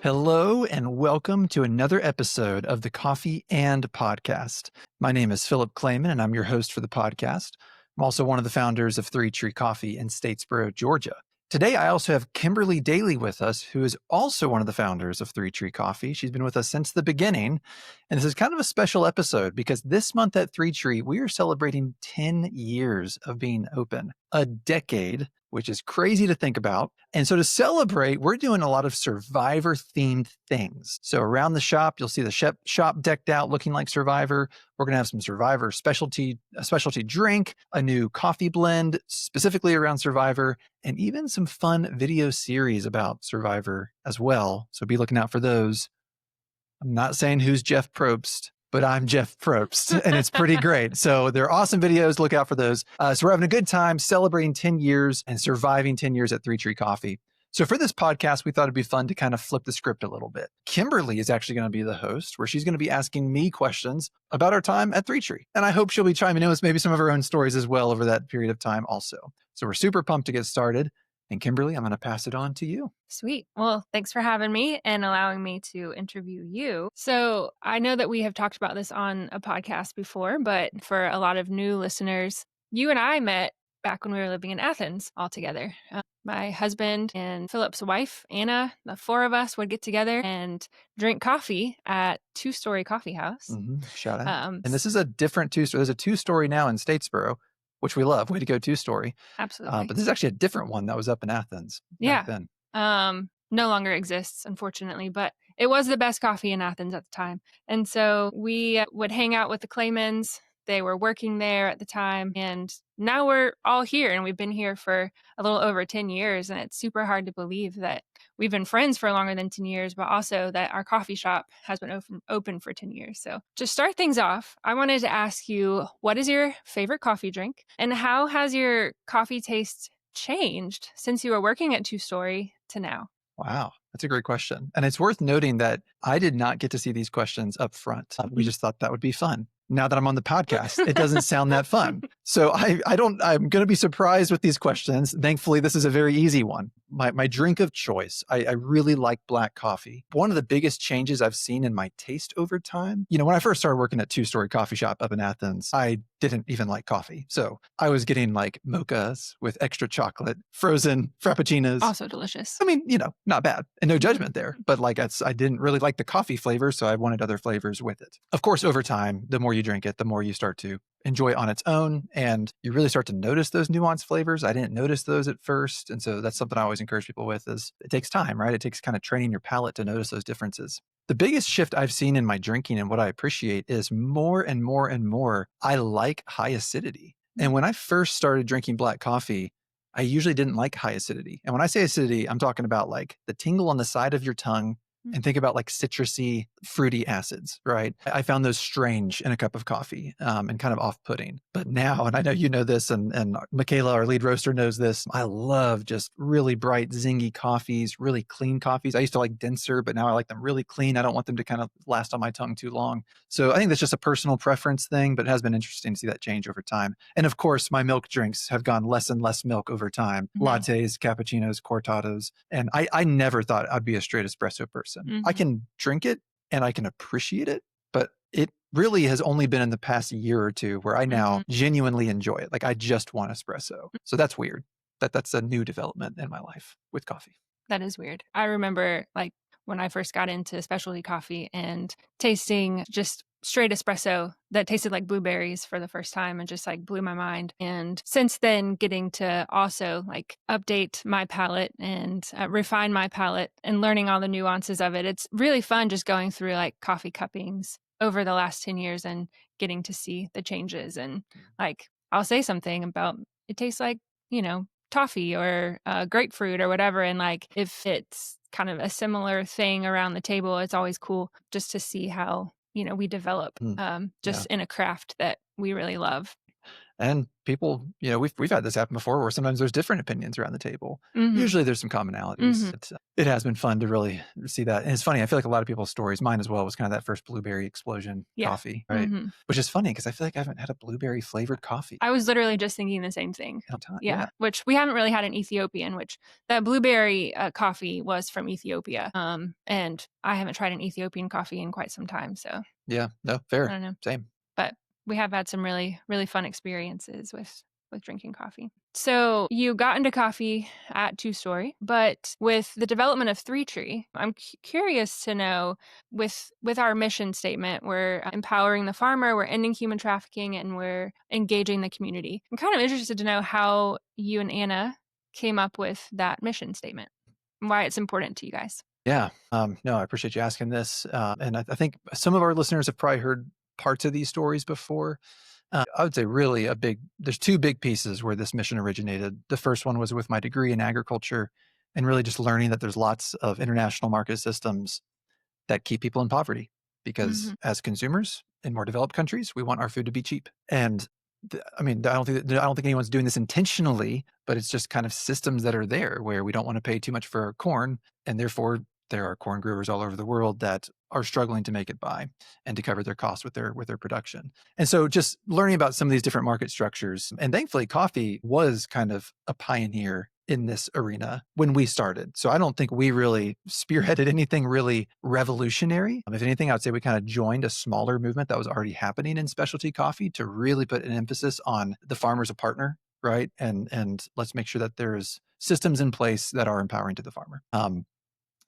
Hello and welcome to another episode of the Coffee and Podcast. My name is Philip Klayman and I'm your host for the podcast. I'm also one of the founders of Three Tree Coffee in Statesboro, Georgia. Today, I also have Kimberly Daly with us, who is also one of the founders of Three Tree Coffee. She's been with us since the beginning. And this is kind of a special episode because this month at Three Tree, we are celebrating 10 years of being open, a decade, which is crazy to think about. And so to celebrate, we're doing a lot of Survivor-themed things. So around the shop, you'll see the shop decked out looking like Survivor. We're going to have some Survivor a specialty drink, a new coffee blend specifically around Survivor, and even some fun video series about Survivor as well. So be looking out for those. I'm not saying who's Jeff Probst, but I'm Jeff Probst, and it's pretty great. So they're awesome videos. Look out for those. So we're having a good time celebrating 10 years and surviving 10 years at Three Tree Coffee. So for this podcast, we thought it'd be fun to kind of flip the script a little bit. Kimberly is actually going to be the host, where she's going to be asking me questions about our time at Three Tree. And I hope she'll be chiming in with maybe some of her own stories as well over that period of time also. So we're super pumped to get started. And Kimberly, I'm going to pass it on to you. Sweet. Well, thanks for having me and allowing me to interview you. So I know that we have talked about this on a podcast before, but for a lot of new listeners, you and I met back when we were living in Athens all together. My husband and Philip's wife, Anna, the four of us would get together and drink coffee at Two-Story Coffee House. Shout out. And this is a different two-story. There's a two-story now in Statesboro, which we love. Way to go, Two-Story. Absolutely. But this is actually a different one that was up in Athens back then. No longer exists, unfortunately, but it was the best coffee in Athens at the time. And so we would hang out with the Klaymans. They were working there at the time, and now we're all here, and we've been here for a little over 10 years, and it's super hard to believe that we've been friends for longer than 10 years, but also that our coffee shop has been open for 10 years. So to start things off, I wanted to ask you, what is your favorite coffee drink, and how has your coffee taste changed since you were working at Two-Story to now? Wow, that's a great question. And it's worth noting that I did not get to see these questions up front. We just thought that would be fun. Now that I'm on the podcast, it doesn't sound that fun. So I'm going to be surprised with these questions. Thankfully, this is a very easy one. My drink of choice, I really like black coffee. One of the biggest changes I've seen in my taste over time, when I first started working at Two-Story Coffee Shop up in Athens, I didn't even like coffee. So I was getting like mochas with extra chocolate, frozen frappuccinos. Also delicious. I mean, not bad and no judgment there, but I didn't really like the coffee flavor. So I wanted other flavors with it. Of course, over time, the more you drink it, the more you start to enjoy it on its own. And you really start to notice those nuanced flavors. I didn't notice those at first. And so that's something I always encourage people with is it takes time, right? It takes kind of training your palate to notice those differences. The biggest shift I've seen in my drinking and what I appreciate is more and more and more, I like high acidity. And when I first started drinking black coffee, I usually didn't like high acidity. And when I say acidity, I'm talking about like the tingle on the side of your tongue. And think about like citrusy, fruity acids, right? I found those strange in a cup of coffee and kind of off-putting. But now, and I know you know this, and Michaela, our lead roaster, knows this, I love just really bright, zingy coffees, really clean coffees. I used to like denser, but now I like them really clean. I don't want them to kind of last on my tongue too long. So I think that's just a personal preference thing, but it has been interesting to see that change over time. And of course, my milk drinks have gone less and less milk over time. Lattes, cappuccinos, cortados. And I never thought I'd be a straight espresso person. I can drink it and I can appreciate it, but it really has only been in the past year or two where I now genuinely enjoy it. Like I just want espresso. So that's weird. That's a new development in my life with coffee. That is weird. I remember like when I first got into specialty coffee and tasting just straight espresso that tasted like blueberries for the first time and just like blew my mind. And since then, getting to also like update my palate and refine my palate and learning all the nuances of it. It's really fun just going through like coffee cuppings over the last 10 years and getting to see the changes. And like, I'll say something about it tastes like, toffee or grapefruit or whatever. And like, if it's kind of a similar thing around the table, it's always cool just to see how we develop in a craft that we really love. And people, we've had this happen before where sometimes there's different opinions around the table. Mhm. Usually there's some commonalities. Mhm. It has been fun to really see that. And it's funny, I feel like a lot of people's stories, mine as well, was kind of that first blueberry explosion Yeah. coffee, right? Mhm. Which is funny because I feel like I haven't had a blueberry flavored coffee I was literally just thinking the same thing. in a time. Yeah, Yeah. which we haven't really had in Ethiopian, which that blueberry coffee was from Ethiopia. And I haven't tried an Ethiopian coffee in quite some time, so Yeah. No, I fair. don't know. Same. But we have had some really, really fun experiences with drinking coffee. So you got into coffee at Two Story, but with the development of Three Tree, I'm curious to know with our mission statement, we're empowering the farmer, we're ending human trafficking, and we're engaging the community. I'm kind of interested to know how you and Anna came up with that mission statement, and why it's important to you guys. Yeah. No, I appreciate you asking this. And I think some of our listeners have probably heard parts of these stories before. I would say really there's two big pieces where this mission originated. The first one was with my degree in agriculture and really just learning that there's lots of international market systems that keep people in poverty because Hmm. as consumers in more developed countries, we want our food to be cheap. And I mean, I don't think anyone's doing this intentionally, but it's just kind of systems that are there where we don't want to pay too much for our corn, and therefore there are corn growers all over the world that are struggling to make it by and to cover their costs with their production. And so just learning about some of these different market structures, and thankfully coffee was kind of a pioneer in this arena when we started. So I don't think we really spearheaded anything really revolutionary. If anything, I would say we kind of joined a smaller movement that was already happening in specialty coffee to really put an emphasis on the farmer as a partner, right? And let's make sure that there's systems in place that are empowering to the farmer.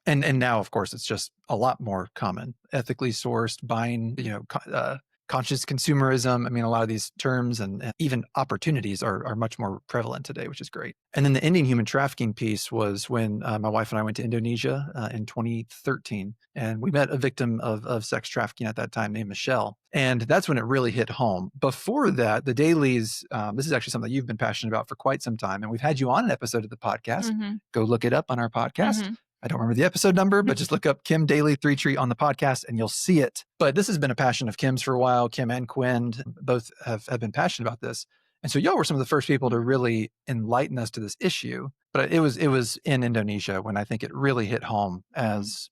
And now, of course, it's just a lot more common. Ethically sourced, buying, conscious consumerism. I mean, a lot of these terms and even opportunities are much more prevalent today, which is great. And then the ending human trafficking piece was when my wife and I went to Indonesia in 2013, and we met a victim of sex trafficking at that time named Michelle. And that's when it really hit home. Before that, the Dailies, this is actually something that you've been passionate about for quite some time. And we've had you on an episode of the podcast. Hmm. Go look it up on our podcast. Hmm. I don't remember the episode number, but just look up Kim Daly Three Tree on the podcast and you'll see it. But this has been a passion of Kim's for a while. Kim and Quinn both have been passionate about this. And so y'all were some of the first people to really enlighten us to this issue. But it was in Indonesia when I think it really hit home as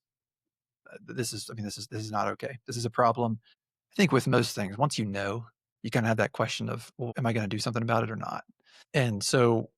this is not okay. This is a problem. I think with most things, once you kind of have that question of, well, am I going to do something about it or not? And so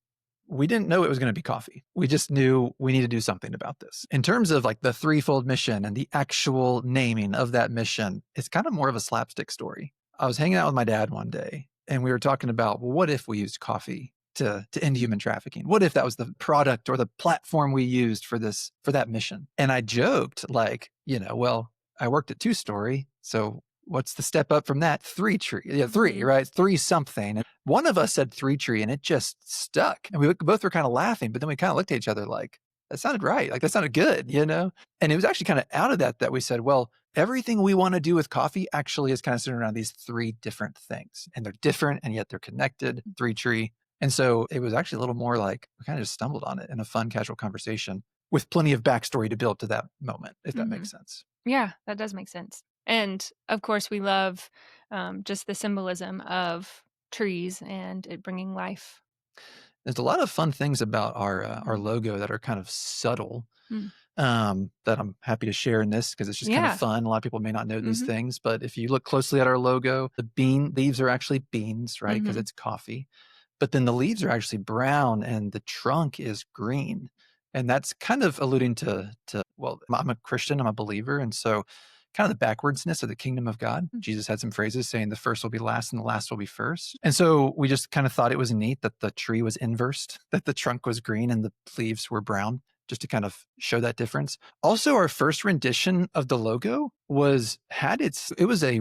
we didn't know it was going to be coffee. We just knew we need to do something about this. In terms of like the threefold mission and the actual naming of that mission, it's kind of more of a slapstick story. I was hanging out with my dad one day and we were talking about, well, what if we used coffee to end human trafficking? What if that was the product or the platform we used for that mission? And I joked like, well, I worked at Two Story, so what's the step up from that? Three Tree. Yeah, three, right? Three something. And one of us said Three Tree and it just stuck. And we both were kind of laughing, but then we kind of looked at each other like, that sounded right. Like that sounded good, And it was actually kind of out of that we said, well, everything we want to do with coffee actually is kind of centered around these three different things. And they're different and yet they're connected. Three Tree. And so it was actually a little more like we kind of just stumbled on it in a fun, casual conversation with plenty of backstory to build to that moment, if that Hmm. makes sense. Yeah, that does make sense. And of course, we love just the symbolism of trees and it bringing life. There's a lot of fun things about our Mhm. logo that are kind of subtle, Mm. that I'm happy to share in this because it's just kind of Yeah. fun. A lot of people may not know these Hmm. things, but if you look closely at our logo, the bean leaves are actually beans, right? Because Hmm. it's coffee. But then the leaves are actually brown and the trunk is green. And that's kind of alluding to well, I'm a Christian, I'm a believer. And so kind of the backwardsness of the kingdom of God. Jesus had some phrases saying the first will be last and the last will be first. And so we just kind of thought it was neat that the tree was inversed, that the trunk was green and the leaves were brown, just to kind of show that difference. Also, our first rendition of the logo it was a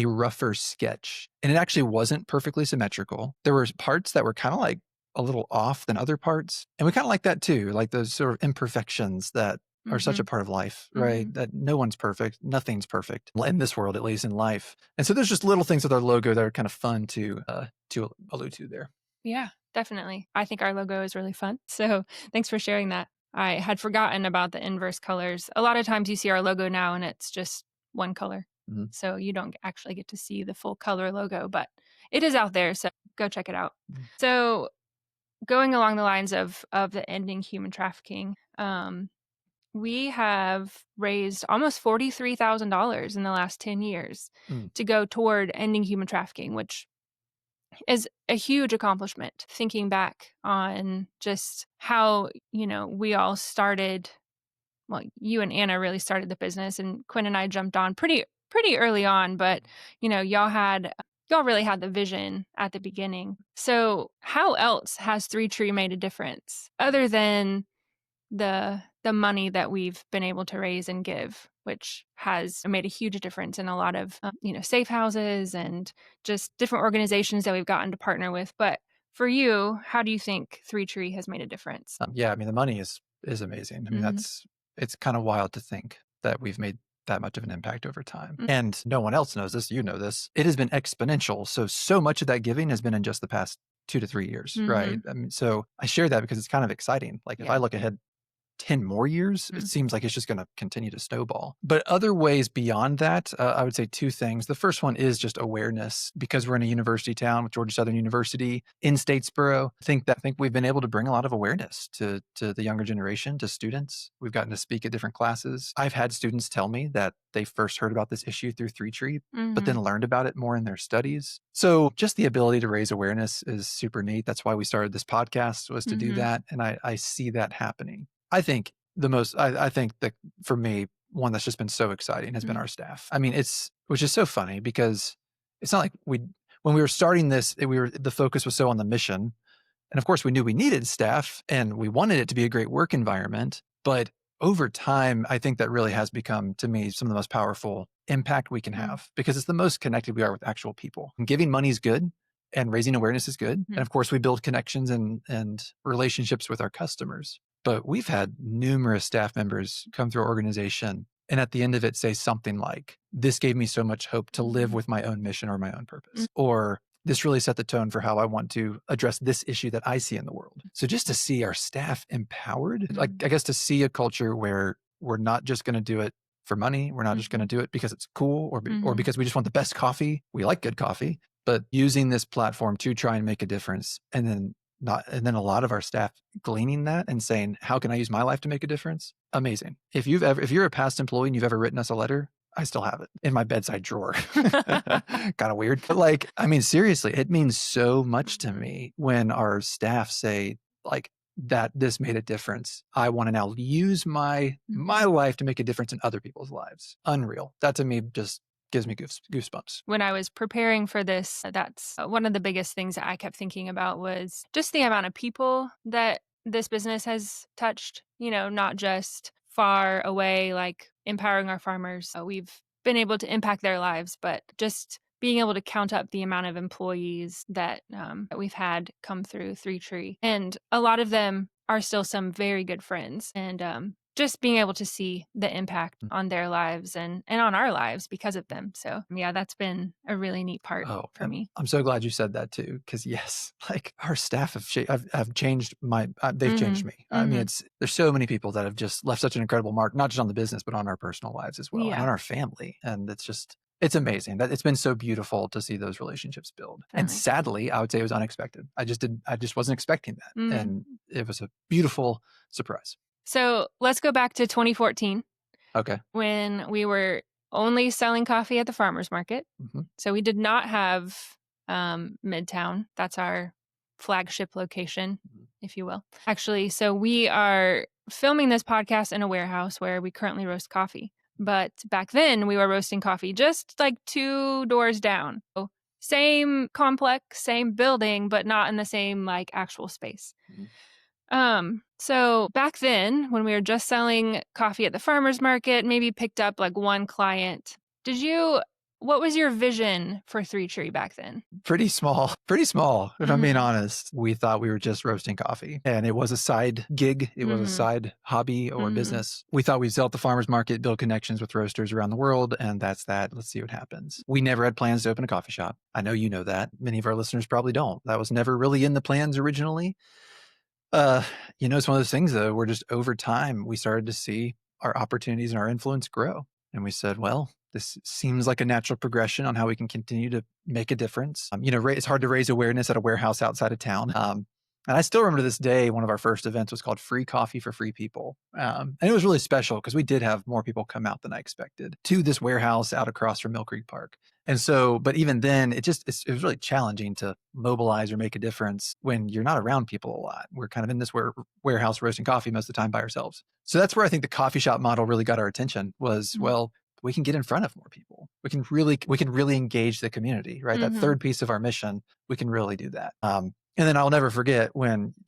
rougher sketch, and it actually wasn't perfectly symmetrical. There were parts that were kind of like a little off than other parts, and we kind of like that too, like those sort of imperfections that are such Hmm. a part of life, Hmm. right? That no one's perfect, nothing's perfect in this world, at least in life. And so there's just little things with our logo that are kind of fun to allude to there. Yeah, definitely. I think our logo is really fun. So thanks for sharing that. I had forgotten about the inverse colors. A lot of times you see our logo now and it's just one color. Mhm. So you don't actually get to see the full color logo, but it is out there. So go check it out. Mm. So going along the lines of the ending human trafficking, we have raised almost $43,000 in the last 10 years Mm. to go toward ending human trafficking, which is a huge accomplishment. Thinking back on just how, we all started, well, you and Anna really started the business, and Quinn and I jumped on pretty early on, but y'all really had the vision at the beginning. So how else has Three Tree made a difference other than the money that we've been able to raise and give, which has made a huge difference in a lot of safe houses and just different organizations that we've gotten to partner with. But for you, how do you think Three Tree has made a difference? Yeah, I mean, the money is amazing. I mean, Mhm. it's kind of wild to think that we've made that much of an impact over time. Mm. And no one else knows this. You know this. It has been exponential. So much of that giving has been in just the past 2 to 3 years, right? Mhm. I mean, so I share that because it's kind of exciting. Like if I Yeah. look ahead 10 more years, it Mm. seems like it's just going to continue to snowball. But other ways beyond that, I would say two things. The first one is just awareness. Because we're in a university town with Georgia Southern University in Statesboro, I think we've been able to bring a lot of awareness to the younger generation, to students. We've gotten to speak at different classes. I've had students tell me that they first heard about this issue through Three Tree, but then Mhm. learned about it more in their studies. So just the ability to raise awareness is super neat. That's why we started this podcast, was to do Mhm. that. And I see that happening. I think I think that for me, one that's just been so exciting has been Mhm. our staff. I mean, which is so funny because it's not like when we were starting this, the focus was so on the mission. And of course, we knew we needed staff and we wanted it to be a great work environment. But over time, I think that really has become, to me, some of the most powerful impact we can Mhm. have because it's the most connected we are with actual people. And giving money is good and raising awareness is good. And Mhm. of course, we build connections and relationships with our customers. But we've had numerous staff members come through our organization and at the end of it say something like, this gave me so much hope to live Mhm. with my own mission or my own Mm. purpose. Or this really set the tone for how I want to address this issue that I see in the world. So just to see our staff empowered, like Mhm. I guess to see a culture where we're not just going to do it for money, we're not just going to Mhm. do it because it's cool or Mhm. because we just want the best coffee. We like good coffee, but using this platform to try and make a difference and then a lot of our staff gleaning that and saying, how can I use my life to make a difference? Amazing. If you're a past employee and you've ever written us a letter, I still have it in my bedside drawer. Kind of weird. But like, I mean, seriously, it means so much to me when our staff say like that this made a difference. I want to now use my Mhm. life to make a difference in other people's lives. Unreal. That to me just gives me goosebumps. When I was preparing for this, that's one of the biggest things that I kept thinking about was just the amount of people that this business has touched, not just far away, like empowering our farmers. We've been able to impact their lives, but just being able to count up the amount of employees that we've had come through Three Tree. And a lot of them are still some very good friends. And just being able to see the impact on their lives and on our lives because of them. So, yeah, that's been a really neat part Oh, for and me. I'm so glad you said that too, because yes, like our staff have changed they've changed Mhm. me. I mean, Mhm. there's so many people that have just left such an incredible mark, not just on the business, but on our personal lives as well and on Yeah, our family. And it's amazing that it's been so beautiful to see those relationships build. And definitely. sadly, I would say it was unexpected. I just wasn't expecting that. Mm. And it was a beautiful surprise. So, let's go back to 2014 Okay. when we were only selling coffee at the farmers market. Mhm. So, we did not have Midtown. That's our flagship location, Mhm. if you will. Actually, so we are filming this podcast in a warehouse where we currently roast coffee. But back then, we were roasting coffee just like 2 doors down. So same complex, same building, but not in the same like actual space. Mhm. So back then, when we were just selling coffee at the farmers market, maybe picked up like one client. What was your vision for Three Tree back then? Pretty small, if I'm being Mhm. honest. We thought we were just roasting coffee and it was a side gig. It was a Mhm. side hobby or Mhm. business. We thought we'd sell at the farmer's market, build connections with roasters around the world, and that's that. Let's see what happens. We never had plans to open a coffee shop. I know you know that. Many of our listeners probably don't. That was never really in the plans originally. Uh, it's one of those things though, where just over time we started to see our opportunities and our influence grow. And we said, well, this seems like a natural progression on how we can continue to make a difference. It's hard to raise awareness at a warehouse outside of town. And I still remember to this day, one of our first events was called Free Coffee for Free People. And it was really special because we did have more people come out than I expected to this warehouse out across from Mill Creek Park. And so, but even then, it was really challenging to mobilize or make a difference when you're not around people a lot. We're kind of in this warehouse roasting coffee most of the time by ourselves. So that's where I think the coffee shop model really got our attention was, well, we can get in front of more people. We can really engage the community, right? That third piece of our mission, we can really do that. And then I'll never forget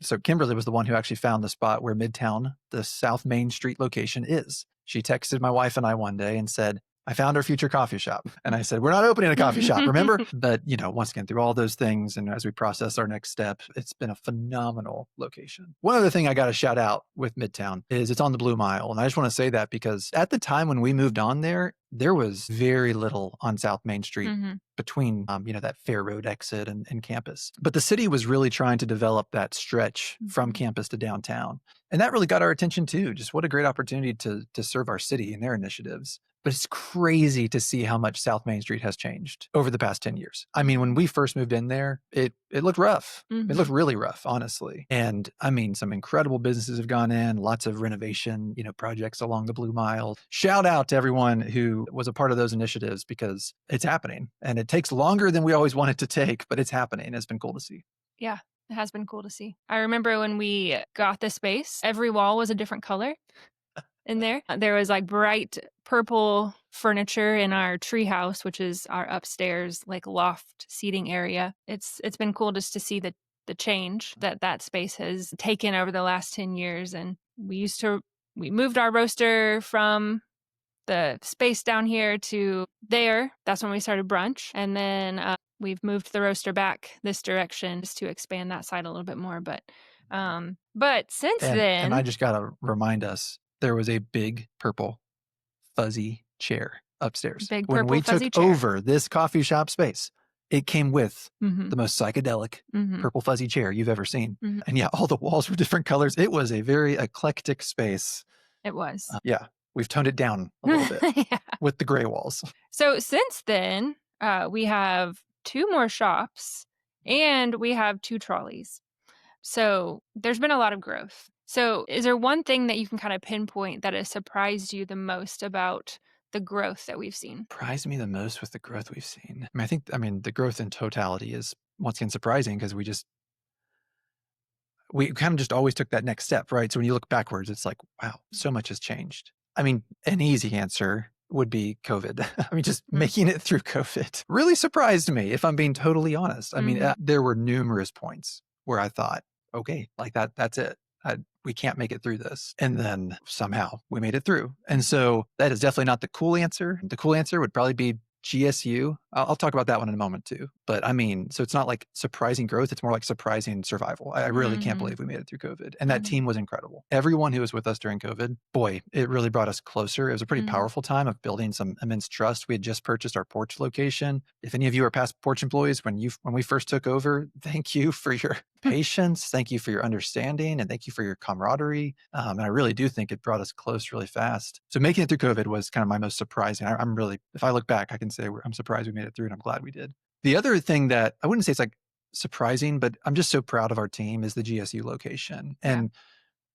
so Kimberly was the one who actually found the spot where Midtown, the South Main Street location is. She texted my wife and I one day and said, I found our future coffee shop. And I said, we're not opening a coffee shop, remember? But, once again, through all those things and as we process our next step, it's been a phenomenal location. One other thing I got to shout out with Midtown is it's on the Blue Mile. And I just want to say that because at the time when we moved on there was very little on South Main Street between, that Fair Road exit and campus. But the city was really trying to develop that stretch from campus to downtown. And that really got our attention too. Just what a great opportunity to serve our city and their initiatives. But it's crazy to see how much South Main Street has changed over the past 10 years. I mean, when we first moved in there, it looked rough. It looked really rough, honestly. And I mean, some incredible businesses have gone in, lots of renovation, projects along the Blue Mile. Shout out to everyone who was a part of those initiatives because it's happening. And it takes longer than we always want it to take, but it's happening. It's been cool to see. Yeah, it has been cool to see. I remember when we got the space, every wall was a different color. In there. There was like bright purple furniture in our tree house, which is our upstairs like loft seating area. It's been cool just to see the change that space has taken over the last 10 years. And we moved our roaster from the space down here to there. That's when we started brunch. And then we've moved the roaster back this direction just to expand that side a little bit more. But since then. And I just got to remind us, there was a big purple fuzzy chair upstairs. When we took over this coffee shop space, it came with the most psychedelic purple fuzzy chair you've ever seen. And yeah, all the walls were different colors. It was a very eclectic space. It was. Yeah, we've toned it down a little bit with the gray walls. So since then, we have 2 more shops and we have 2 trolleys. So there's been a lot of growth. So is there one thing that you can kind of pinpoint that has surprised you the most about the growth that we've seen? Surprised me the most with the growth we've seen. I mean, the growth in totality is once again surprising because we kind of just always took that next step, right? So when you look backwards, it's like, wow, so much has changed. I mean, an easy answer would be COVID. I mean, just making it through COVID really surprised me, if I'm being totally honest. I mean, there were numerous points where I thought, okay, like that's it. We can't make it through this. And then somehow we made it through. And so that is definitely not the cool answer. The cool answer would probably be GSU. I'll talk about that one in a moment too. But I mean, so it's not like surprising growth. It's more like surprising survival. I really can't believe we made it through COVID. And that team was incredible. Everyone who was with us during COVID, boy, it really brought us closer. It was a pretty powerful time of building some immense trust. We had just purchased our porch location. If any of you are past porch employees, when we first took over, thank you for your patience. Thank you for your understanding. And thank you for your camaraderie. And I really do think it brought us close really fast. So making it through COVID was kind of my most surprising. I'm really, if I look back, I can say I'm surprised we made it through and I'm glad we did. The other thing that I wouldn't say it's like surprising, but I'm just so proud of our team is the GSU location. And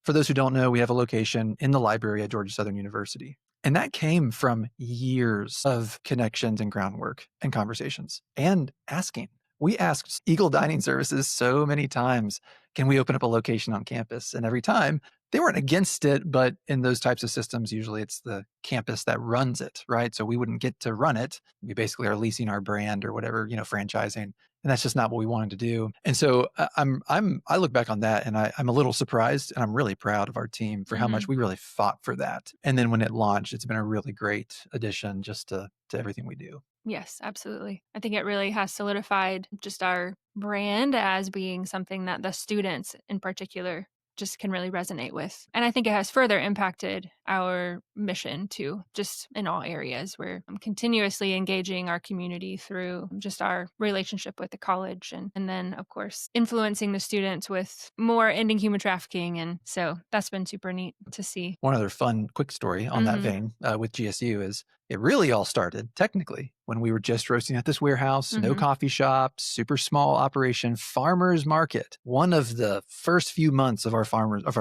for those who don't know, we have a location in the library at Georgia Southern University. And that came from years of connections and groundwork and conversations and asking. We asked Eagle Dining Services so many times, can we open up a location on campus? And every time they weren't against it, but in those types of systems, usually it's the campus that runs it, right? So we wouldn't get to run it. We basically are leasing our brand or whatever, franchising. And that's just not what we wanted to do. And so I look back on that and I'm a little surprised and I'm really proud of our team for how much we really fought for that. And then when it launched, it's been a really great addition just to everything we do. Yes, absolutely. I think it really has solidified just our brand as being something that the students in particular just can really resonate with. And I think it has further impacted our mission too, just in all areas. We're continuously engaging our community through just our relationship with the college and then, of course, influencing the students with more ending human trafficking. And so that's been super neat to see. One other fun, quick story on that vein with GSU is It really all started, technically, when we were just roasting at this warehouse, no Mhm. coffee shop, super small operation, farmers market. One of the first few months of our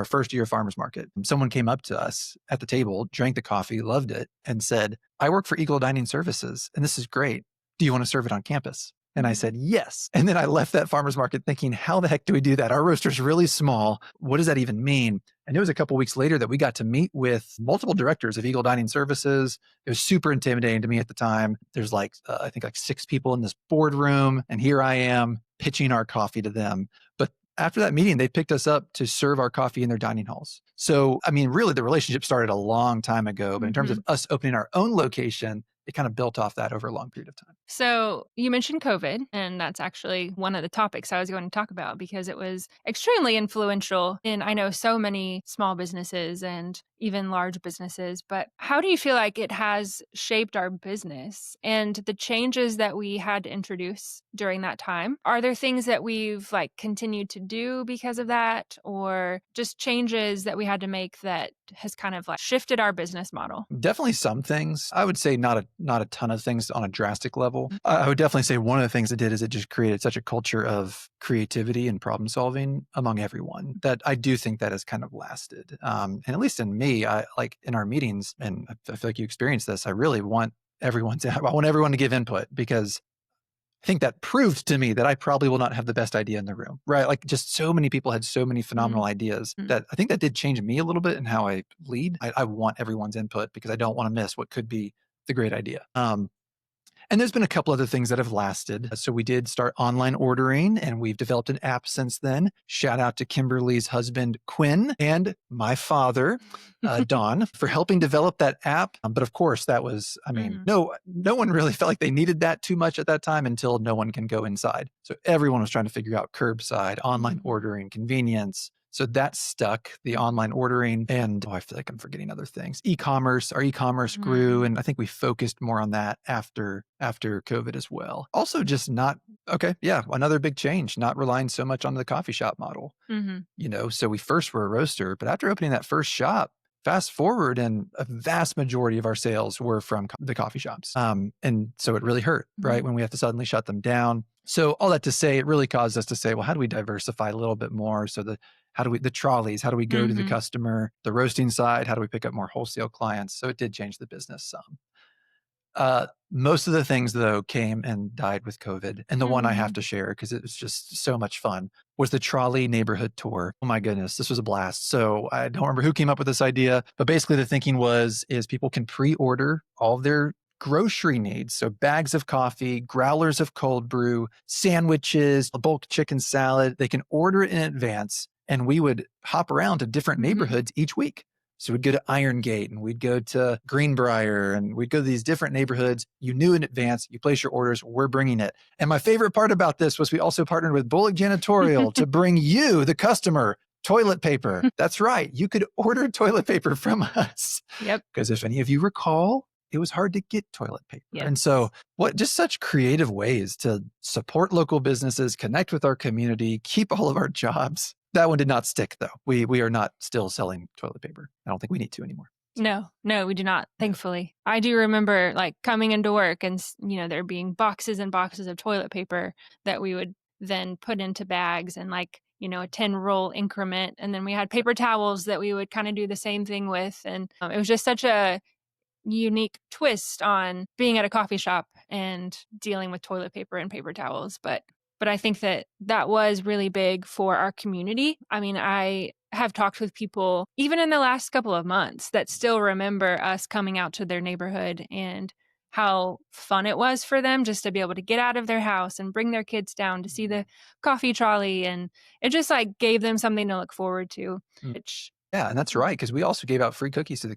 first year of farmers market, someone came up to us at the table, drank the coffee, loved it, and said, "I work for Eagle Dining Services, and this is great. Do you want to serve it on campus?" And I Mhm. said, yes. And then I left that farmer's market thinking, how the heck do we do that? Our roaster's really small. What does that even mean? And it was a couple weeks later that we got to meet with multiple directors of Eagle Dining Services. It was super intimidating to me at the time. There's I think like 6 people in this boardroom, and here I am pitching our coffee to them. But after that meeting, they picked us up to serve our coffee in their dining halls. So, I mean, really the relationship started a long time ago, but in terms of Mhm. us opening our own location, it kind of built off that over a long period of time. So you mentioned COVID, and that's actually one of the topics I was going to talk about because it was extremely influential in, I know, so many small businesses and even large businesses. But how do you feel like it has shaped our business and the changes that we had to introduce during that time? Are there things that we've like continued to do because of that, or just changes that we had to make that has kind of like shifted our business model? Definitely some things. I would say not a ton of things on a drastic level. I would definitely say one of the things it did is it just created such a culture of creativity and problem solving among everyone that I do think that has kind of lasted. And at least in me, I like in our meetings, and I feel like you experienced this. I really want I want everyone to give input because I think that proved to me that I probably will not have the best idea in the room, right? Like just so many people had so many phenomenal Mhm. ideas that I think that did change me a little bit in how I lead. I want everyone's input because I don't want to miss what could be the great idea. And there's been a couple other things that have lasted. So we did start online ordering and we've developed an app since then. Shout out to Kimberly's husband, Quinn, and my father, Don, for helping develop that app. But of course, that was, I mean, Mhm. no one really felt like they needed that too much at that time until no one can go inside. So everyone was trying to figure out curbside, online Mhm. ordering, convenience. So that stuck, the online ordering. And I feel like I'm forgetting other things. Our e-commerce grew. Mhm. And I think we focused more on that after COVID as well. Also, just not, okay, yeah, another big change, not relying so much on the coffee shop model. Mhm. So we first were a roaster, but after opening that first shop, fast forward, and a vast majority of our sales were from the coffee shops. And so it really hurt, right? Mhm. When we have to suddenly shut them down. So all that to say, it really caused us to say, well, how do we diversify a little bit more? So the trolleys, how do we go to the Mhm. customer, the roasting side, how do we pick up more wholesale clients? So it did change the business some. Most of the things though came and died with COVID. And the one I have Mhm. to share because it was just so much fun was the trolley neighborhood tour. Oh my goodness, this was a blast. So I don't remember who came up with this idea, but basically the thinking is people can pre-order all of their grocery needs. So bags of coffee, growlers of cold brew, sandwiches, a bulk chicken salad. They can order it in advance and we would hop around to different Mhm. neighborhoods each week. So we'd go to Iron Gate and we'd go to Greenbrier and we'd go to these different neighborhoods. You knew in advance, you place your orders, we're bringing it. And my favorite part about this was we also partnered with Bullock Janitorial to bring you, the customer, toilet paper. That's right. You could order toilet paper from us. Yep. Because if any of you recall, it was hard to get toilet paper. Yes. And so, what just such creative ways to support local businesses, connect with our community, keep all of our jobs. That one did not stick though. We are not still selling toilet paper. I don't think we need to anymore. So, No, no, we do not, yeah. thankfully. I do remember, like, coming into work and, there being boxes and boxes of toilet paper that we would then put into bags and, like, a 10-roll increment, and then we had paper towels that we would kinda do the same thing with, and, it was just such a unique twist on being at a coffee shop and dealing with toilet paper and paper towels, but I think that that was really big for our community. I mean, I have talked with people even in the last couple of months that still remember us coming out to their neighborhood and how fun it was for them just to be able to get out of their house and bring their kids down to see the coffee trolley, and it just like gave them something to look forward to, Mm. which Yeah, and that's right, because we also gave out free cookies to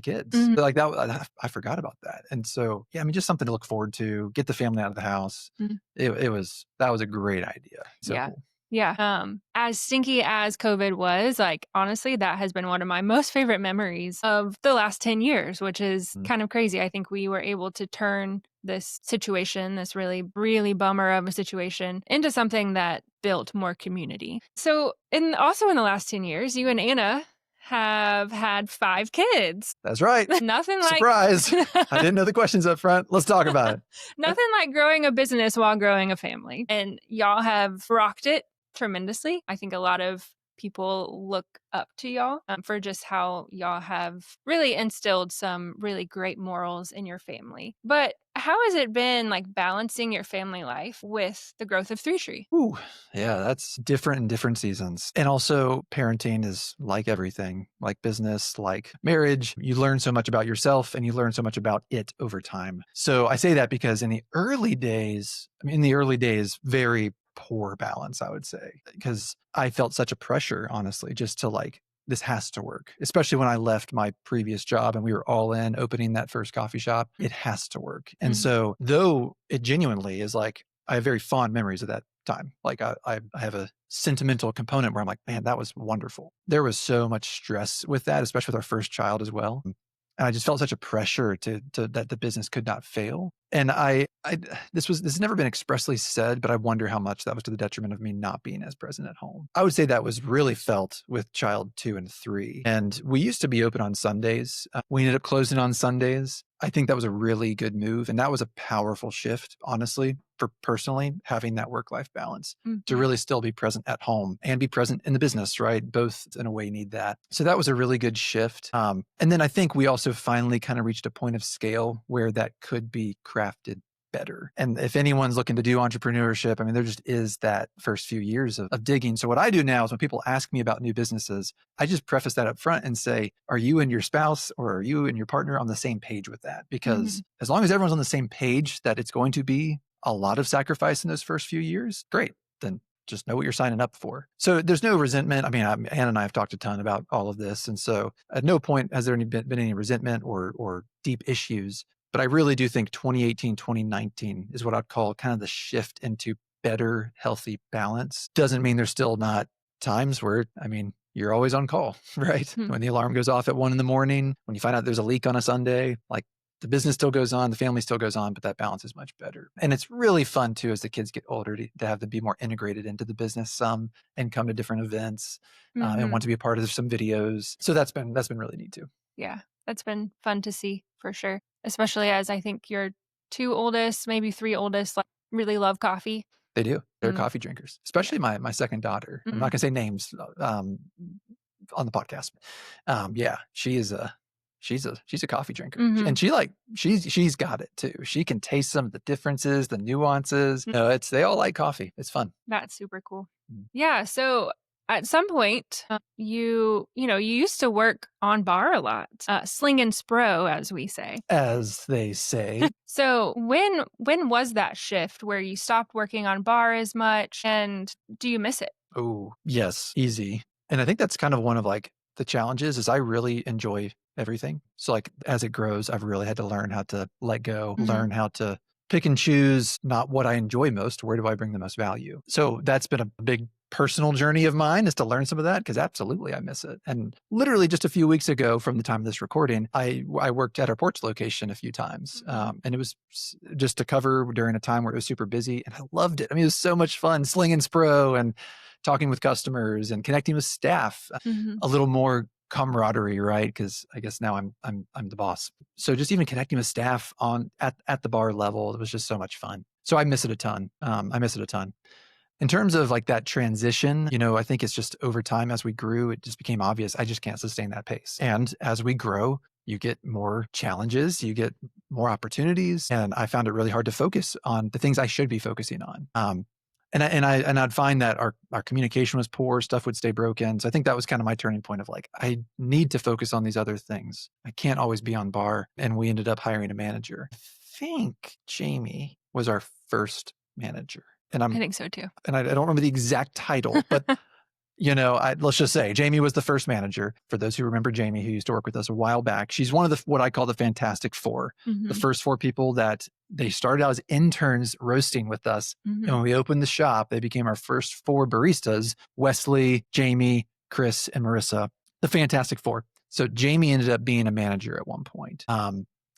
kids. Mhm. Like that, I forgot about that. And so, yeah, I mean, just something to look forward to. Get the family out of the house. Mhm. That was a great idea. So Yeah. cool. Yeah. As stinky as COVID was, like, honestly, that has been one of my most favorite memories of the last 10 years, which is Mm. kind of crazy. I think we were able to turn this situation, this really, really bummer of a situation, into something that built more community. So, also in the last 10 years, you and Anna have had 5 kids. That's right. Nothing like Surprise. I didn't know the questions up front. Let's talk about it. nothing like growing a business while growing a family. And y'all have rocked it tremendously. I think a lot of people look up to y'all for just how y'all have really instilled some really great morals in your family. But how has it been like balancing your family life with the growth of Three Tree? Ooh, yeah, that's different in different seasons. And also, parenting is like everything, like business, like marriage. You learn so much about yourself and you learn so much about it over time. So I say that because in the early days, very poor balance, I would say, because I felt such a pressure, honestly, just to like, this has to work, especially when I left my previous job and we were all in opening that first coffee shop. It has to work. And Mhm. so, though it genuinely is like, I have very fond memories of that time. Like I have a sentimental component where I'm like, man, that was wonderful. There was so much stress with that, especially with our first child as well. And I just felt such a pressure to that the business could not fail. And this has never been expressly said, but I wonder how much that was to the detriment of me not being as present at home. I would say that was really felt with child 2 and 3. And we used to be open on Sundays. We ended up closing on Sundays. I think that was a really good move. And that was a powerful shift, honestly, for personally having that work-life balance to Mhm. really still be present at home and be present in the business, right? Both in a way need that. So that was a really good shift. And then I think we also finally kind of reached a point of scale where that could be crafted better. And if anyone's looking to do entrepreneurship, I mean, there just is that first few years of digging. So what I do now is when people ask me about new businesses, I just preface that up front and say, are you and your spouse or are you and your partner on the same page with that? Because Mhm. as long as everyone's on the same page that it's going to be a lot of sacrifice in those first few years, great. Then just know what you're signing up for. So there's no resentment. I mean, Ann and I have talked a ton about all of this. And so at no point has there been any resentment or deep issues. But I really do think 2018, 2019 is what I'd call kind of the shift into better, healthy balance. Doesn't mean there's still not times where, I mean, you're always on call, right? Mhm. When the alarm goes off at 1 a.m, when you find out there's a leak on a Sunday, like the business still goes on, the family still goes on, but that balance is much better. And it's really fun too, as the kids get older, to have them be more integrated into the business some and come to different events and want Mhm. to be a part of some videos. So that's been really neat too. Yeah, that's been fun to see for sure, especially as I think your 2 oldest, maybe 3 oldest, like, really love coffee. They do. They're Mm, coffee drinkers, yeah. especially my second daughter. I'm not Mhm. gonna say names on the podcast. Yeah, she's a coffee drinker, and Mhm. she's got it too. She can taste some of the differences, the nuances. Mm, It's they all like coffee. It's fun. that's super cool. Mm. Yeah, so at some point, you used to work on bar a lot, sling and spro, as we say. As they say. So when was that shift where you stopped working on bar as much, and do you miss it? Oh, yes, easy. And I think that's kind of one of like the challenges is I really enjoy everything. So like as it grows, I've really had to learn how to let go, Mhm. learn how to pick and choose not what I enjoy most, where do I bring the most value? So that's been a big personal journey of mine is to learn some of that because absolutely I miss it. And literally just a few weeks ago from the time of this recording, I worked at our porch location a few times. Mhm. And it was just to cover during a time where it was super busy and I loved it. I mean, it was so much fun slinging spro and talking with customers and connecting with staff, Mhm. a little more camaraderie, right? Because I guess now I'm the boss. So just even connecting with staff at the bar level, it was just so much fun. So I miss it a ton. I miss it a ton. In terms of like that transition, I think it's just over time as we grew, it just became obvious I just can't sustain that pace. And as we grow, you get more challenges, you get more opportunities, and I found it really hard to focus on the things I should be focusing on. I'd find that our communication was poor, stuff would stay broken. So I think that was kind of my turning point of like I need to focus on these other things. I can't always be on bar. And we ended up hiring a manager. I think Jamie was our first manager. And I I'm think so too. and I don't remember the exact title, but let's just say Jamie was the first manager. For those who remember Jamie, who used to work with us a while back, she's one of the what I call the Fantastic Four, the Mhm. first 4 people that they started out as interns roasting with us, and Mhm. when we opened the shop, they became our first 4 baristas: Wesley, Jamie, Chris, and Marissa, the Fantastic Four. So Jamie ended up being a manager at one point.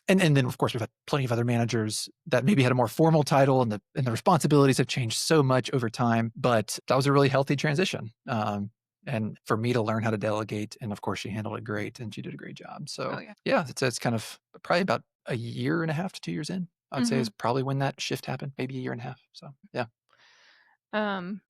And then of course we've had plenty of other managers that maybe had a more formal title, and the responsibilities have changed so much over time. But that was a really healthy transition. and for me to learn how to delegate. And of course, she handled it great and she did a great job. Oh, So yeah. yeah, it's kind of probably about a year and a half to 2 years in. I'd say is Mhm. probably when that shift happened, maybe a year and a half. So yeah.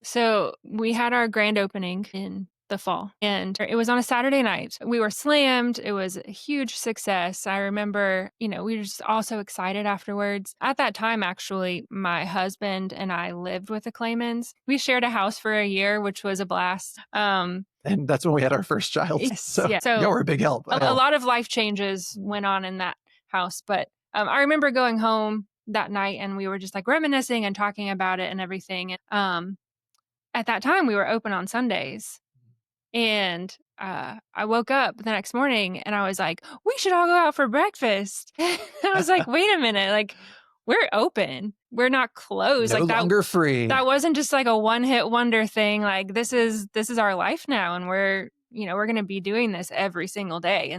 So we had our grand opening in the fall and it was on a Saturday night. We were slammed. It was a huge success. I remember, we were just all so excited afterwards. At that time, actually, my husband and I lived with the Claymans. We shared a house for a year, which was a blast. And that's when we had our first child. Yes, So yeah. y'all So were a big help. a lot of life changes went on in that house, but I remember going home that night and we were just like reminiscing and talking about it and everything. At that time, we were open on Sundays. And I woke up the next morning and I was like, we should all go out for breakfast. I was like, wait a minute, like we're open. We're not closed. No Like longer free. that wasn't just like a one-hit wonder thing. Like this is our life now and we're going to be doing this every single day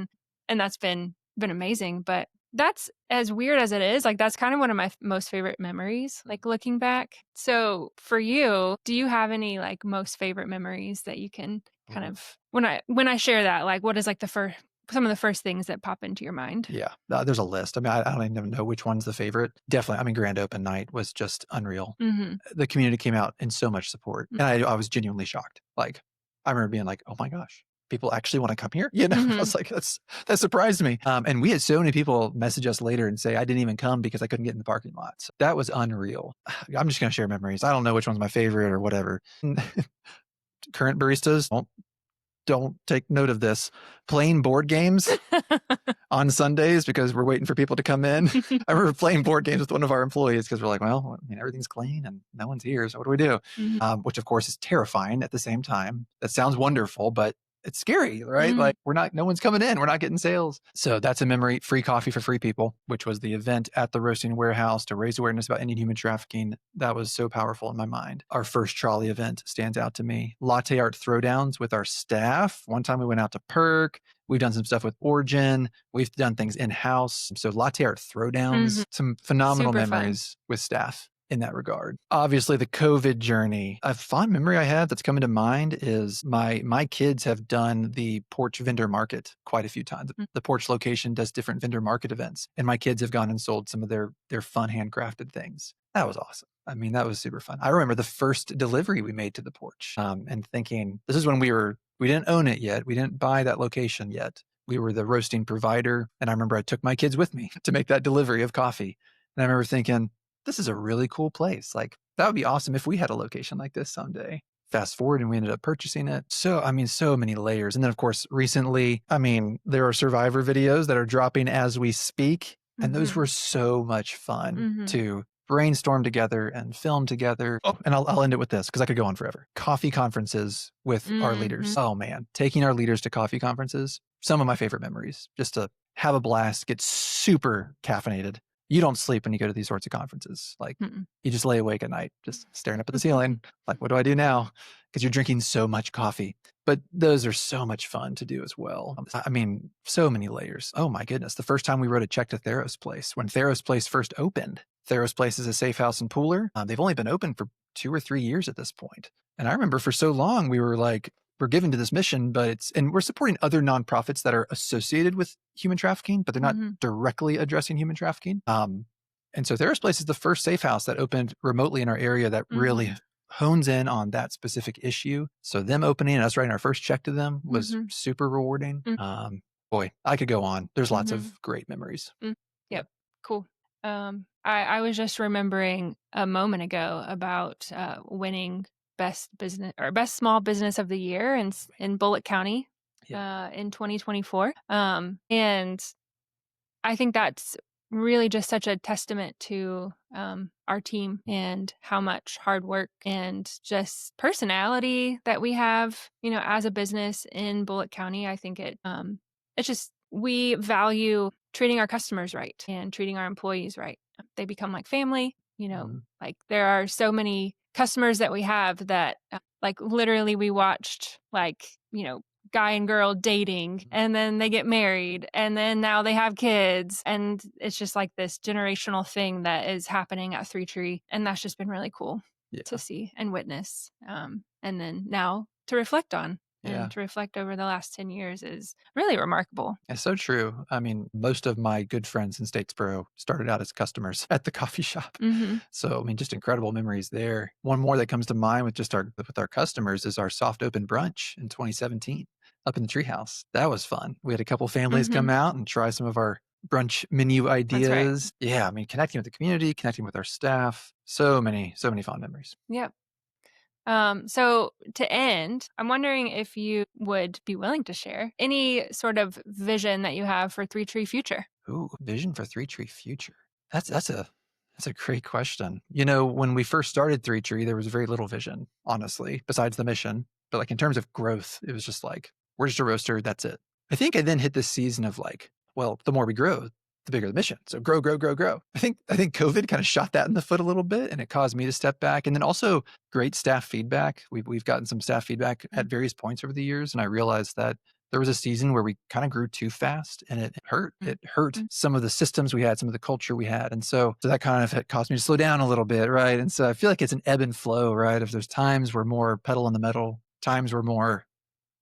and that's been amazing, but that's as weird as it is. Like that's kind of one of my most favorite memories, like looking back. So for you, do you have any like most favorite memories that you can kind Ooh. of when I share that, like what is like the first some of the first things that pop into your mind? Yeah, there's a list. I mean, I don't even know which one's the favorite. Definitely, I mean, grand open night was just unreal. Mhm. The community came out in so much support, and I was genuinely shocked. Like, I remember being like, "Oh my gosh, people actually want to come here?" I Mhm. was like, that surprised me. And we had so many people message us later and say, "I didn't even come because I couldn't get in the parking lot." So that was unreal. I'm just gonna share memories. I don't know which one's my favorite or whatever. Current baristas don't take note of this. Playing board games on Sundays because we're waiting for people to come in. I remember playing board games with one of our employees because we're like, well, I mean, everything's clean and no one's here. So what do we do? Mhm. Which of course is terrifying at the same time. That sounds wonderful, but it's scary, right? Mhm. Like no one's coming in. We're not getting sales. So that's a memory. Free coffee for free people, which was the event at the roasting warehouse to raise awareness about Indian human trafficking. That was so powerful in my mind. Our first trolley event stands out to me. Latte art throwdowns with our staff. One time we went out to Perk. We've done some stuff with Origin. We've done things in-house. So latte art throwdowns, Mhm. some phenomenal Super fun. memories with staff in that regard. Obviously, the COVID journey. A fond memory I have that's coming to mind is my kids have done the porch vendor market quite a few times. Mm. The porch location does different vendor market events, and my kids have gone and sold some of their fun handcrafted things. That was awesome. I mean, that was super fun. I remember the first delivery we made to the porch, and thinking this is when we didn't own it yet. We didn't buy that location yet. We were the roasting provider, and I remember I took my kids with me to make that delivery of coffee. And I remember thinking, this is a really cool place. Like, that would be awesome if we had a location like this someday. Fast forward and we ended up purchasing it. So, I mean, so many layers. And then, of course, recently, I mean, there are survivor videos that are dropping as we speak. And those Mhm. were so much fun Mhm. to brainstorm together and film together. Oh, and I'll end it with this because I could go on forever. Coffee conferences with our leaders. Mhm. Oh, man. Taking our leaders to coffee conferences, some of my favorite memories. Just to have a blast, get super caffeinated. You don't sleep when you go to these sorts of conferences. Like, Mm-mm. you just lay awake at night, just staring up at the ceiling. Like, what do I do now? Because you're drinking so much coffee. But those are so much fun to do as well. I mean, so many layers. Oh my goodness. The first time we wrote a check to Theros Place, when Theros Place first opened, Theros Place is a safe house and pooler. They've only been open for 2 or 3 years at this point. And I remember for so long, we were like, we're given to this mission, and we're supporting other nonprofits that are associated with human trafficking, but they're not Mhm. directly addressing human trafficking. And so Theros Place is the first safe house that opened remotely in our area that Mhm. really hones in on that specific issue. So them opening and us writing our first check to them was Mhm. super rewarding. Mm. Boy, I could go on. There's lots Mhm. of great memories. Mm. Yep. Yep. Cool. I was just remembering a moment ago about winning best business or best small business of the year in Bullitt County Yeah. in 2024. And I think that's really just such a testament to our team and how much hard work and just personality that we have, as a business in Bullitt County. I think it's just we value treating our customers right and treating our employees right. They become like family, Mhm. like there are so many customers that we have that like literally we watched like, guy and girl dating and then they get married and then now they have kids and it's just like this generational thing that is happening at Three Tree and that's just been really cool to Yeah. see and witness and then now to reflect on. and Yeah. to reflect over the last 10 years is really remarkable. It's so true. I mean, most of my good friends in Statesboro started out as customers at the coffee shop. Mhm. So, I mean, just incredible memories there. One more that comes to mind with our customers is our soft open brunch in 2017 up in the treehouse. That was fun. We had a couple families come Mhm. out and try some of our brunch menu That's right. ideas. Yeah, I mean, connecting with the community, connecting with our staff. So many fond memories. Yep. So to end, I'm wondering if you would be willing to share any sort of vision that you have for Three Tree Future. Ooh, vision for Three Tree Future. That's a great question. You know, when we first started Three Tree, there was very little vision, honestly, besides the mission. But like in terms of growth, it was just like, we're just a roaster, that's it. I think I then hit this season of like, well, the more we grow, the bigger the mission. So grow, grow, grow, grow. I think COVID kind of shot that in the foot a little bit and it caused me to step back. And then also great staff feedback. We've gotten some staff feedback at various points over the years. And I realized that there was a season where we kind of grew too fast and it hurt. It hurt Mhm. some of the systems we had, some of the culture we had. And so that kind of had caused me to slow down a little bit, right? And so I feel like it's an ebb and flow, right? If there's times we're more pedal in the metal, times we're more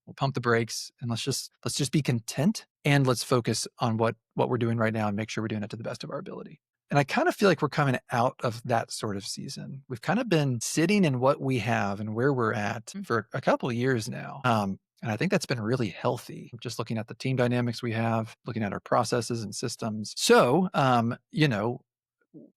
we'll pump the brakes and let's just be content and let's focus on what we're doing right now and make sure we're doing it to the best of our ability. And I kind of feel like we're coming out of that sort of season. We've kind of been sitting in what we have and where we're at Mm. for a couple of years now. And I think that's been really healthy. Just looking at the team dynamics we have, looking at our processes and systems. So,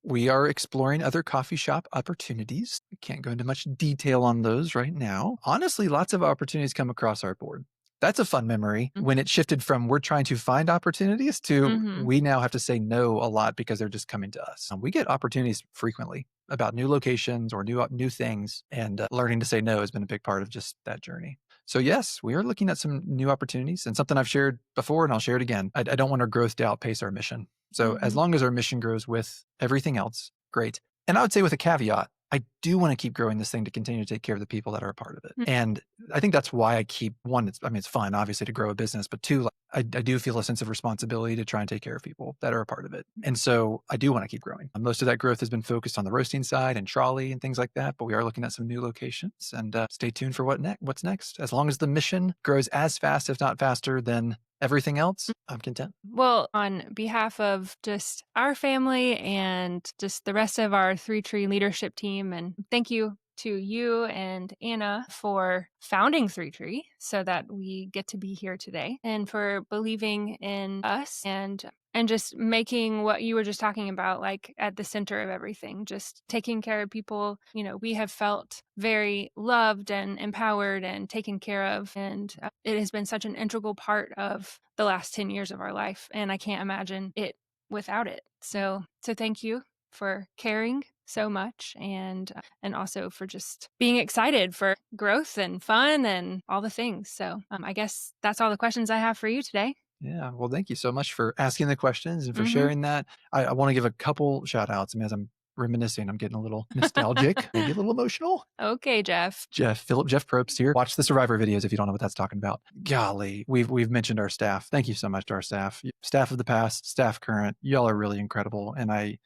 we are exploring other coffee shop opportunities. We can't go into much detail on those right now. Honestly, lots of opportunities come across our board. That's a fun memory Mm. when it shifted from we're trying to find opportunities to Mhm. we now have to say no a lot because they're just coming to us. We get opportunities frequently about new locations or new things, and learning to say no has been a big part of just that journey. So yes, we are looking at some new opportunities and something I've shared before, and I'll share it again. I don't want our growth to outpace our mission. So as Mhm. long as our mission grows with everything else, great. And I would say with a caveat, I do want to keep growing this thing to continue to take care of the people that are a part of it. Mm. And I think that's why I keep one, it's fun, obviously, to grow a business, but two, like, I do feel a sense of responsibility to try and take care of people that are a part of it. And so I do want to keep growing. Most of that growth has been focused on the roasting side and trolley and things like that, but we are looking at some new locations and stay tuned for what's next. As long as the mission grows as fast, if not faster, than everything else, I'm content. Well, on behalf of just our family and just the rest of our Three Tree leadership team, and thank you to you and Anna for founding Three Tree so that we get to be here today and for believing in us and just making what you were just talking about like at the center of everything, just taking care of people. We have felt very loved and empowered and taken care of, and it has been such an integral part of the last 10 years of our life, and I can't imagine it without it. So thank you for caring so much, and also for just being excited for growth and fun and all the things. So I guess that's all the questions I have for you today. Yeah. Well, thank you so much for asking the questions and for Hmm. sharing that. I want to give a couple shout outs. I mean, as I'm reminiscing, I'm getting a little nostalgic, maybe a little emotional. Okay, Jeff. Jeff Probst here. Watch the Survivor videos if you don't know what that's talking about. Golly, we've mentioned our staff. Thank you so much to our staff. Staff of the past, staff current. Y'all are really incredible. And I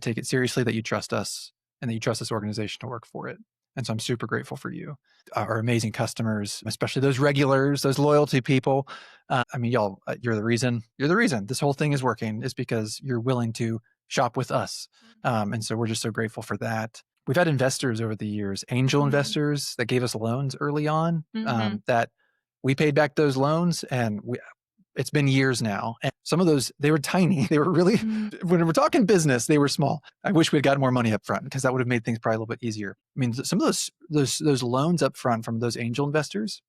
take it seriously that you trust us and that you trust this organization to work for it. And so I'm super grateful for you. Our amazing customers, especially those regulars, those loyalty people. I mean, y'all, you're the reason. You're the reason this whole thing is working is because you're willing to shop with us. And so we're just so grateful for that. We've had investors over the years, angel Mhm. investors that gave us loans early on, Mhm. that we paid back those loans, and it's been years now. And some of those, they were tiny. They were really, Mhm. when we're talking business, they were small. I wish we'd gotten more money up front because that would have made things probably a little bit easier. I mean, some of those loans up front from those angel investors,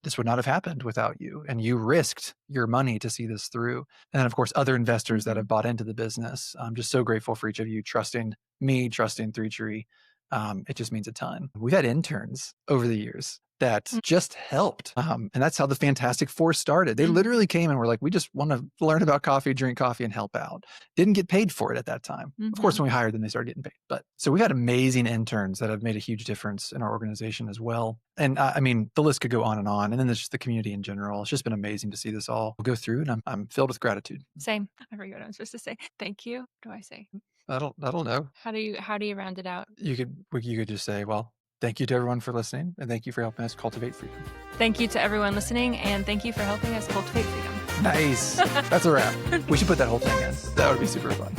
this would not have happened without you. And you risked your money to see this through. And then, of course, other investors that Mhm. have bought into the business. I'm just so grateful for each of you trusting me, trusting Three Tree. It just means a ton. We've had interns over the years that just helped. And that's how the Fantastic Four started. They Mhm. literally came and were like, we just want to learn about coffee, drink coffee, and help out. Didn't get paid for it at that time. Of course, Mhm. when we hired them, they started getting paid. But so we've had amazing interns that have made a huge difference in our organization as well. And I mean, the list could go on. And then there's just the community in general. It's just been amazing to see this all go through. And I'm filled with gratitude. Same. I forget what I'm supposed to say. Thank you. What do I say? I don't know. How do you round it out? You could just say, well, Thank you to everyone for listening, and thank you for helping us cultivate freedom. Thank you to everyone listening, and thank you for helping us cultivate freedom. Nice. That's a wrap. We should put that whole thing in. That would be super fun.